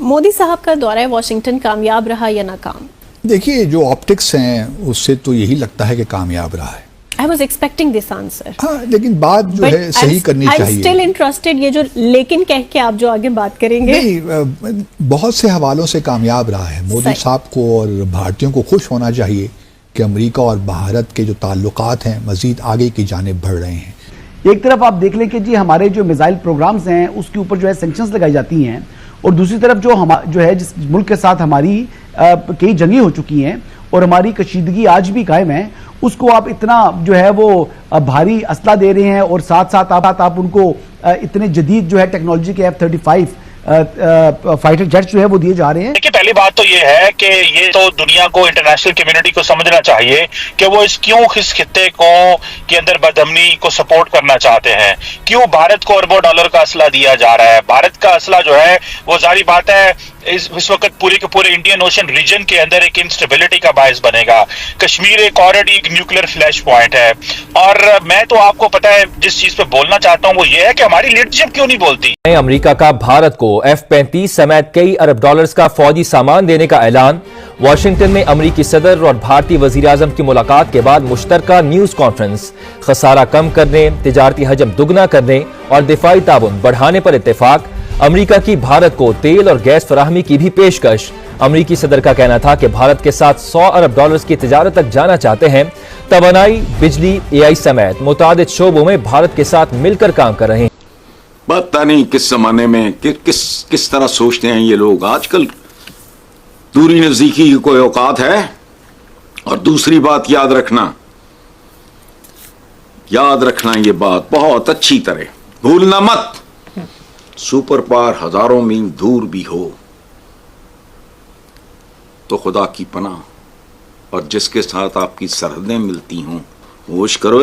मोदी साहब का दौरा वाशिंगटन कामयाब रहा या नाकाम? देखिए, जो ऑप्टिक्स हैं उससे तो यही लगता है कि कामयाब रहा है। I was expecting this answer. हाँ, लेकिन बात जो है सही करनी चाहिए। I'm still interested, ये जो लेकिन कह के आप जो आगे बात करेंगे। नहीं, बहुत से हवालों से कामयाब रहा है। मोदी साहब को और भारतीयों को खुश होना चाहिए कि अमेरिका और भारत के जो ताल्लुकात हैं मजीद आगे की जानिब बढ़ रहे हैं। एक तरफ आप देख लें कि जी हमारे जो मिसाइल प्रोग्राम्स हैं उसके ऊपर जो है सैंक्शंस लगाई जाती हैं, और दूसरी तरफ जो है जिस मुल्क के साथ हमारी कई जंगी हो चुकी हैं और हमारी कशीदगी आज भी कायम है, उसको आप इतना जो है वो भारी असला दे रहे हैं और साथ साथ आप उनको इतने जदीद जो है टेक्नोलॉजी के F-35 फाइटर जेट्स जो है वो दिए जा रहे हैं। देखिए, पहली बात तो ये है कि ये तो दुनिया को, इंटरनेशनल कम्युनिटी को समझना चाहिए कि वो इस खित्ते को के अंदर बदअमनी को सपोर्ट करना चाहते हैं। क्यों भारत को अरबों डॉलर का असला दिया जा रहा है? भारत का असला जो है वो जारी बात है इस वक्त पूरे के पूरे इंडियन ओशन रीजन के अंदर एक इंस्टेबिलिटी का बायस बनेगा। कश्मीर एक ऑलरेडी न्यूक्लियर फ्लैश पॉइंट है, और मैं तो आपको पता है जिस चीज पे बोलना चाहता हूँ वो ये है कि हमारी लीडरशिप क्यों नहीं बोलती। अमेरिका का भारत को F-35 समेत कई अरब डॉलर्स का फौजी सामान देने का ऐलान। वाशिंगटन में अमरीकी सदर और भारतीय वजीर आजम की मुलाकात के बाद मुश्तरका न्यूज कॉन्फ्रेंस। खसारा कम करने, तिजारती हजम दुगना करने और दिफाई ताउन बढ़ाने पर इत्तेफाक। अमरीका की भारत को तेल और गैस फराहमी की भी पेशकश। अमरीकी सदर का कहना था कि भारत के साथ 100 अरब डॉलर्स की तिजारत तक जाना चाहते हैं। तवानाई, बिजली, AI समेत मुतादिद शोबों में भारत के साथ मिलकर काम कर रहे हैं। पता नहीं किस जमाने में किस तरह सोचते हैं ये लोग। आजकल दूरी नजदीकी की कोई औकात है। और दूसरी बात याद रखना ये बात बहुत अच्छी तरह भूलना मत, सुपर पावर हजारों मील दूर भी हो तो खुदा की पनाह, और जिसके साथ आपकी सरहदें मिलती हों होश करो।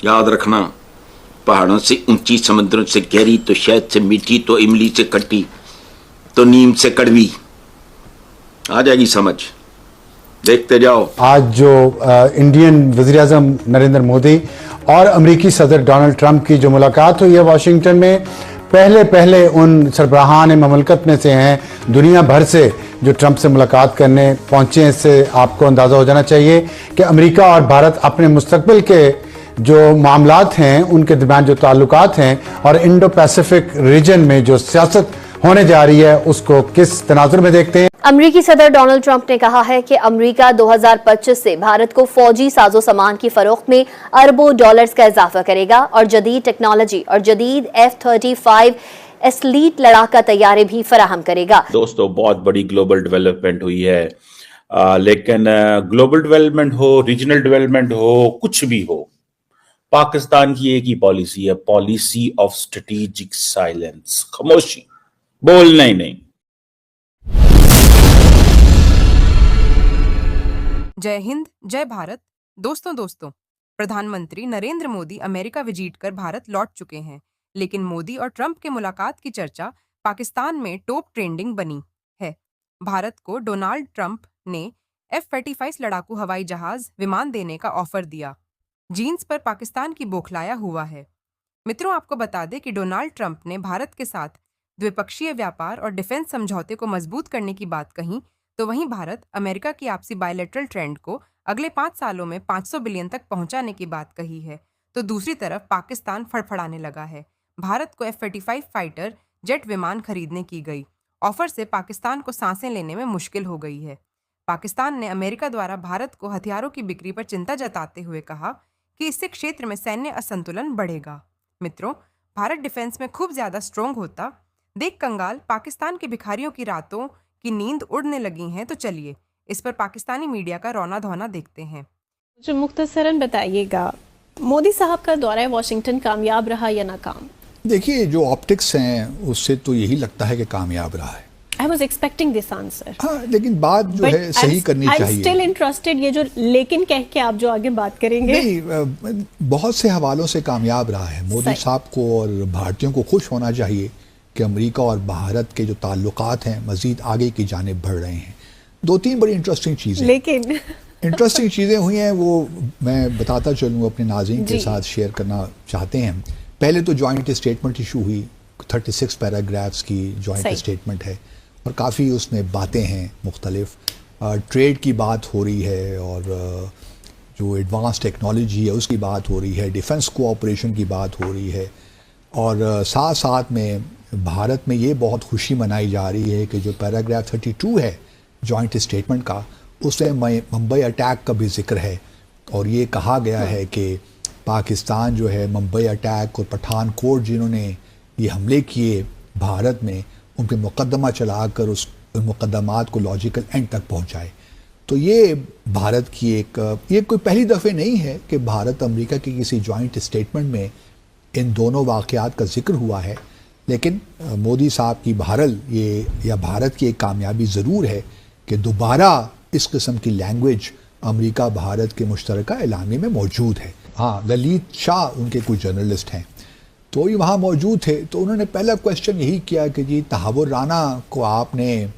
याद रखना, पहाड़ों से ऊंची, समुद्रों से गहरी, तो शहद से मीठी, तो इमली से खट्टी, तो नीम से कड़वी। आ जाएगी समझ, देखते जाओ। आज जो इंडियन वज़ीर आज़म नरेंद्र मोदी और अमेरिकी सदर डोनाल्ड ट्रंप की जो मुलाकात हुई है वाशिंगटन में, पहले उन सरबराहान ममलकत में से हैं दुनिया भर से जो ट्रंप से मुलाकात करने पहुंचे हैं। इससे आपको अंदाज़ा हो जाना चाहिए कि अमेरिका और भारत अपने मुस्तकबिल के जो मामलात हैं, उनके दरमियान जो ताल्लुकात हैं और इंडो पैसिफिक रीजन में जो सियासत होने जा रही है उसको किस तनाजुर में देखते हैं। अमेरिकी सदर डोनाल्ड ट्रंप ने कहा है कि अमेरिका 2025 से भारत को फौजी साजो सामान की फरोख्त में अरबों डॉलर्स का इजाफा करेगा और जदीद टेक्नोलॉजी और जदीद F-35 एस्लीट लड़ाका तैयारे भी फराहम करेगा। दोस्तों, बहुत बड़ी ग्लोबल डेवलपमेंट हुई है, लेकिन ग्लोबल डेवलपमेंट हो, रीजनल डेवलपमेंट हो, कुछ भी हो, पाकिस्तान की एक ही पॉलिसी है, पॉलिसी ऑफ स्ट्रेटेजिक साइलेंस, खामोशी, बोलना ही नहीं। जय हिंद, जय भारत। दोस्तों, प्रधानमंत्री नरेंद्र मोदी अमेरिका विजिट कर भारत लौट चुके हैं, लेकिन मोदी और ट्रंप के मुलाकात की चर्चा पाकिस्तान में टॉप ट्रेंडिंग बनी है। भारत को डोनाल्ड ट्रंप ने F-35 लड़ाकू हवाई जहाज विमान देने का ऑफर दिया। जींस पर पाकिस्तान की बौखलाया हुआ है। मित्रों, आपको बता दें कि डोनाल्ड ट्रंप ने भारत के साथ द्विपक्षीय व्यापार और डिफेंस समझौते को मजबूत करने की बात कही, तो वहीं भारत अमेरिका की आपसी बायलैटरल ट्रेंड को अगले 5 सालों में 500 बिलियन तक पहुंचाने की बात कही है। तो दूसरी तरफ पाकिस्तान फड़फड़ाने लगा है। भारत को F-35 फाइटर जेट विमान खरीदने की गई ऑफर से पाकिस्तान को सांसें लेने में मुश्किल हो गई है। पाकिस्तान ने अमेरिका द्वारा भारत को हथियारों की बिक्री पर चिंता जताते हुए कहा कि इससे क्षेत्र में सैन्य असंतुलन बढ़ेगा। मित्रों, भारत डिफेंस में खूब ज्यादा स्ट्रोंग होता देख कंगाल पाकिस्तान के भिखारियों की रातों की नींद उड़ने लगी हैं। तो चलिए इस पर पाकिस्तानी मीडिया का रौना धौना देखते हैं। जो मुख्तसरन बताइएगा, मोदी साहब का दौरा वाशिंगटन कामयाब रहा या नाकाम? देखिए, जो ऑप्टिक्स हैं उससे तो यही लगता है कि कामयाब रहा है। I was expecting this answer. हाँ, लेकिन बात जो है सही करनी चाहिए। I'm still interested, ये जो लेकिन कह के आप जो आगे बात करेंगे। नहीं, बहुत से हवालों से कामयाब रहा है। मोदी साहब को और भारतीयों को खुश होना चाहिए कि अमेरिका और भारत के जो ताल्लुकात हैं मजीद आगे की जानिब बढ़ रहे हैं। 2-3 बड़ी इंटरेस्टिंग चीज़ें इंटरेस्टिंग चीज़ें हुई हैं, वो मैं बताता चलूँ, अपने नाज़रीन के साथ शेयर करना चाहते हैं। पहले तो जॉइंट स्टेटमेंट इशू हुई 36 पैराग्राफ्स की जॉइंट सही। स्टेटमेंट है और काफ़ी उसमें बातें हैं मुख्तलिफ। ट्रेड की बात हो रही है और जो एडवांस टेक्नोलॉजी है उसकी बात हो रही है, डिफेंस कोऑपरेशन की बात हो रही है और साथ साथ में भारत में ये बहुत खुशी मनाई जा रही है कि जो पैराग्राफ 32 है जॉइंट स्टेटमेंट का, उसमें मुंबई अटैक का भी जिक्र है और ये कहा गया है कि पाकिस्तान जो है मुंबई अटैक और पठानकोट जिन्होंने ये हमले किए भारत में, उन पर मुकदमा चलाकर उस मुकदमात को लॉजिकल एंड तक पहुंचाए। तो ये भारत की ये कोई पहली दफ़े नहीं है कि भारत अमेरिका की किसी जॉइंट स्टेटमेंट में इन दोनों वाक़यात का जिक्र हुआ है, लेकिन मोदी साहब की बहरहाल ये या भारत की एक कामयाबी ज़रूर है कि दोबारा इस किस्म की लैंग्वेज अमेरिका भारत के मुश्तरका एलामे में मौजूद है। हाँ, ललित शाह उनके कुछ जर्नलिस्ट हैं तो ये वहाँ मौजूद थे, तो उन्होंने पहला क्वेश्चन यही किया कि जी तहावुर राना को आपने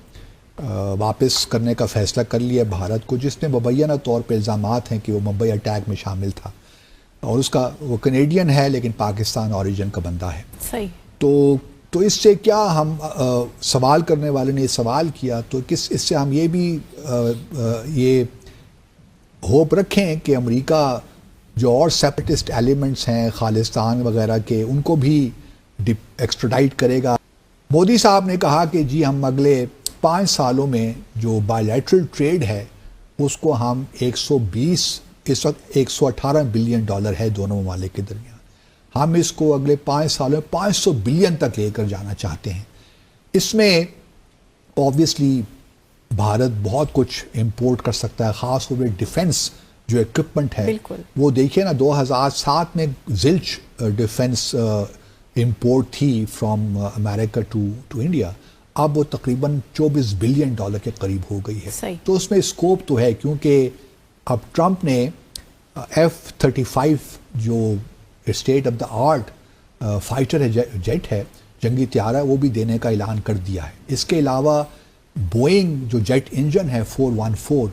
वापस करने का फ़ैसला कर लिया भारत को, जिसने मुबैना तौर पर इल्ज़ामात हैं कि वो मुंबई अटैक में शामिल था और उसका वो कनेडियन है लेकिन पाकिस्तान ओरिजिन का बंदा है। सही। तो इससे क्या हम सवाल करने वाले ने सवाल किया, तो इससे हम ये भी ये होप रखें कि अमेरिका जो और सेपरेटिस्ट एलिमेंट्स हैं खालिस्तान वगैरह के, उनको भी एक्स्ट्राडाइट करेगा। मोदी साहब ने कहा कि जी हम अगले 5 सालों में जो बायलैटरल ट्रेड है उसको हम 120 इस वक्त 118 बिलियन डॉलर है दोनों ममालिक के दरमियान, हम इसको अगले 5 सालों में 500 बिलियन तक लेकर जाना चाहते हैं। इसमें ऑब्वियसली भारत बहुत कुछ इंपोर्ट कर सकता है, ख़ास तौर पर डिफेंस जो इक्विपमेंट है वो देखिए ना, 2007 में ज़िल्च डिफेंस इंपोर्ट थी फ्रॉम अमेरिका टू इंडिया, अब वो तकरीबन 24 बिलियन डॉलर के करीब हो गई है। तो उसमें स्कोप तो है, क्योंकि अब ट्रंप ने F-35 जो state of the art fighter है, जेट है, जंगी त्यारा, वो भी देने का ऐलान कर दिया है। इसके अलावा बोइंग जो जेट इंजन है 414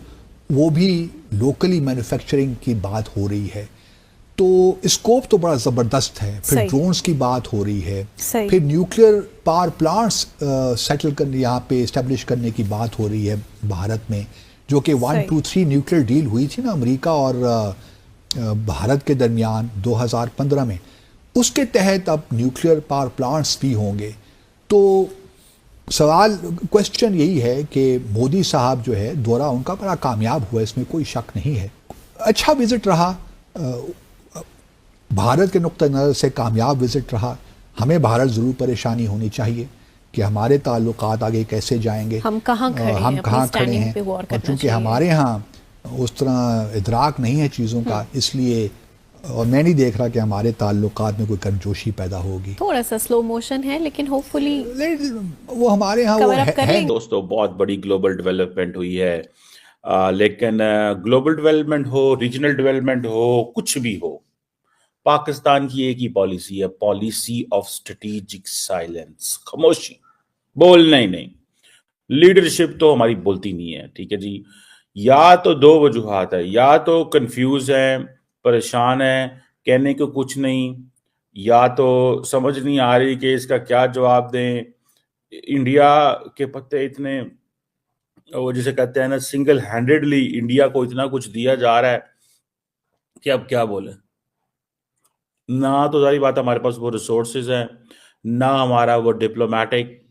वो भी लोकली मैन्युफैक्चरिंग की बात हो रही है, तो स्कोप तो बड़ा ज़बरदस्त है। फिर ड्रोन्स की बात हो रही है, फिर न्यूक्लियर पावर प्लांट्स सेटल करने यहाँ पे इस्टेब्लिश करने की बात हो रही है भारत में, जो कि 1-2-3 न्यूक्लियर डील हुई थी ना अमेरिका और भारत के दरमियान 2015 में, उसके तहत अब न्यूक्लियर पावर प्लांट्स भी होंगे। तो सवाल क्वेश्चन यही है कि मोदी साहब जो है दौरा उनका बड़ा कामयाब हुआ, इसमें कोई शक नहीं है। अच्छा विजिट रहा, भारत के नुक्ता नज़र से कामयाब विजिट रहा। हमें भारत ज़रूर परेशानी होनी चाहिए कि हमारे ताल्लुकात आगे कैसे जाएंगे, हम कहाँ खड़े हैं और चूँकि हमारे यहाँ उस तरह इदराक नहीं है चीज़ों का, इसलिए और मैं नहीं देख रहा कि हमारे ताल्लुकात में कोई गर्मजोशी पैदा होगी। थोड़ा सा स्लो मोशन है लेकिन होपफुली वो हमारे यहाँ वो है। दोस्तों बहुत बड़ी ग्लोबल डेवलपमेंट हुई है, लेकिन ग्लोबल डेवलपमेंट हो, रीजनल डेवलपमेंट हो, कुछ भी हो, पाकिस्तान की एक ही पॉलिसी है, पॉलिसी ऑफ स्ट्रेटेजिक साइलेंस, खामोशी, बोलना ही नहीं। लीडरशिप तो हमारी बोलती नहीं है, ठीक है जी। या तो दो वजूहात है, या तो कंफ्यूज है, परेशान है, कहने को कुछ नहीं, या तो समझ नहीं आ रही कि इसका क्या जवाब दें। इंडिया के पत्ते इतने, वो जिसे कहते हैं ना, सिंगल हैंडेडली इंडिया को इतना कुछ दिया जा रहा है कि अब क्या बोले। ना तो सारी बात हमारे पास वो रिसोर्सेज है, ना हमारा वो डिप्लोमेटिक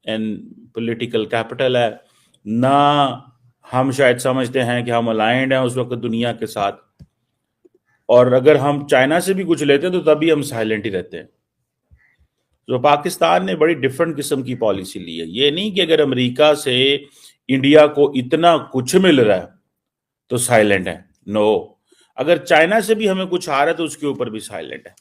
एंड पॉलिटिकल कैपिटल है, ना हम शायद समझते हैं कि हम अलाइंड हैं उस वक्त दुनिया के साथ, और अगर हम चाइना से भी कुछ लेते हैं तो तभी हम साइलेंट ही रहते हैं। तो पाकिस्तान ने बड़ी डिफरेंट किस्म की पॉलिसी ली है। ये नहीं कि अगर अमेरिका से इंडिया को इतना कुछ मिल रहा है तो साइलेंट है, नो। अगर चाइना से भी हमें कुछ आ रहा है तो उसके ऊपर भी साइलेंट है।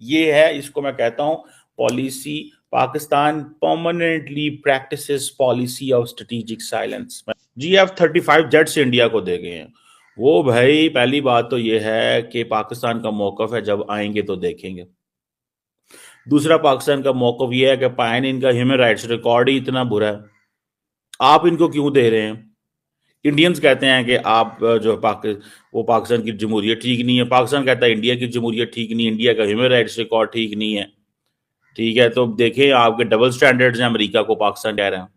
ये है, इसको मैं कहता हूं policy. Pakistan permanently practises policy of strategic silence. जी F-35 जेट्स इंडिया को दे गए हैं वो, भाई पहली बात तो ये है कि पाकिस्तान का मौकफ है, जब आएंगे तो देखेंगे। दूसरा, पाकिस्तान का मौकफ ये है कि पायन इनका ह्यूमन राइट्स रिकॉर्ड ही इतना बुरा है, आप इनको क्यों दे रहे हैं। इंडियंस कहते हैं कि आप जो वो पाकिस्तान की जमहूरियत ठीक नहीं है, पाकिस्तान कहता है इंडिया की जमहूरियत ठीक नहीं, इंडिया का ह्यूमन राइट्स रिकॉर्ड ठीक नहीं है। ठीक है, तो देखें आपके डबल स्टैंडर्ड्स हैं, अमेरिका को पाकिस्तान कह रहे हैं,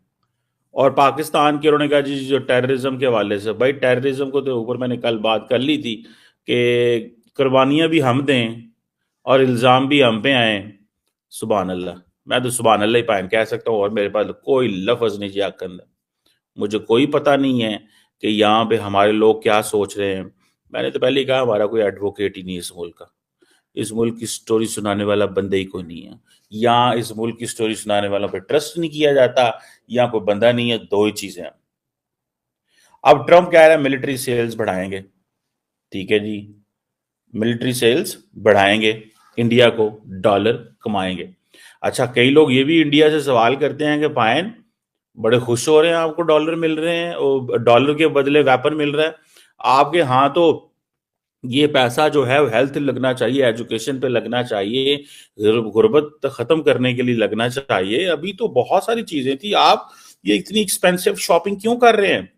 और पाकिस्तान के उन्होंने कहा जी जो टेररिज्म के हवाले से, भाई टेररिज्म को तो ऊपर मैंने कल बात कर ली थी कि कुर्बानियां भी हम दें और इल्ज़ाम भी हम पे आए। सुभान अल्लाह, मैं तो सुभान अल्लाह ही पायन कह सकता हूँ, और मेरे पास कोई लफ्ज़ नहीं जी के अंदर। मुझे कोई पता नहीं है कि यहाँ पे हमारे लोग क्या सोच रहे हैं। मैंने तो पहले ही कहा हमारा कोई एडवोकेट ही नहीं है इस मुल्क का, इस मुल्क की स्टोरी सुनाने वाला बंदा ही कोई नहीं है, या इस मुल्क की स्टोरी सुनाने वालों पे ट्रस्ट नहीं किया जाता, या कोई बंदा नहीं है। दो ही चीजें हैं। अब ट्रम्प कह रहा है मिलिट्री सेल्स बढ़ाएंगे, ठीक है जी, मिलिट्री सेल्स बढ़ाएंगे, इंडिया को डॉलर कमाएंगे। अच्छा, कई लोग ये भी इंडिया से सवाल करते हैं कि पायन बड़े खुश हो रहे हैं आपको डॉलर मिल रहे हैं, और डॉलर के बदले वेपन मिल रहा है आपके। हाँ, तो ये पैसा जो है हेल्थ लगना चाहिए, एजुकेशन पे लगना चाहिए, गुर्बत खत्म करने के लिए लगना चाहिए। अभी तो बहुत सारी चीजें थी, आप ये इतनी एक्सपेंसिव शॉपिंग क्यों कर रहे हैं?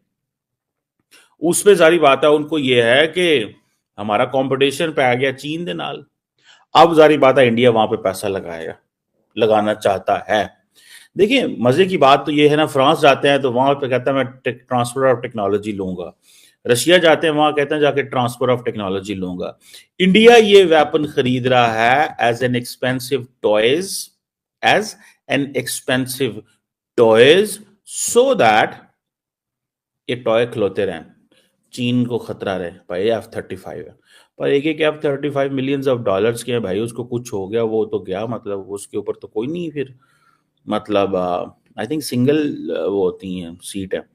उस पे जारी बात है उनको ये है कि हमारा कंपटीशन पे आ गया चीन दे नाल। अब जारी बात है इंडिया वहां पे पैसा लगाना चाहता है। देखिए मजे की बात तो ये है ना, फ्रांस जाते हैं तो वहां पे कहता है मैं ट्रांसफर ऑफ टेक्नोलॉजी लूंगा, रशिया जाते हैं वहां कहते हैं जाके ट्रांसफर ऑफ टेक्नोलॉजी लूंगा। इंडिया ये वेपन खरीद रहा है as an expensive toys so that ये टॉय खिलौते रहें, चीन को खतरा रहे। भाई F-35 है, पर एक F-35 मिलियंस ऑफ डॉलर्स के हैं भाई, उसको कुछ हो गया वो तो गया, मतलब उसके ऊपर तो कोई नहीं फिर, मतलब आई थिंक सिंगल वो होती हैं सीट है,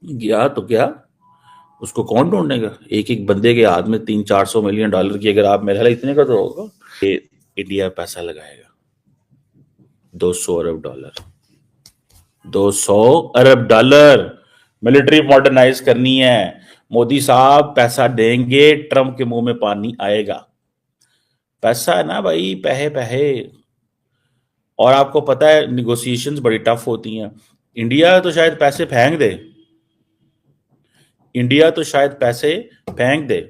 गया तो क्या, उसको कौन ढूंढेगा? एक बंदे के हाथ में 300-400 मिलियन डॉलर की, अगर आप मेरे ख्याल इतने का तो होगा। इंडिया पैसा लगाएगा 200 अरब डॉलर, 200 अरब डॉलर मिलिट्री मॉडर्नाइज करनी है। मोदी साहब पैसा देंगे, ट्रम्प के मुंह में पानी आएगा। पैसा है ना भाई, पैसे। और आपको पता है निगोशिएशंस बड़ी टफ होती हैं। इंडिया तो शायद पैसे फेंक दे,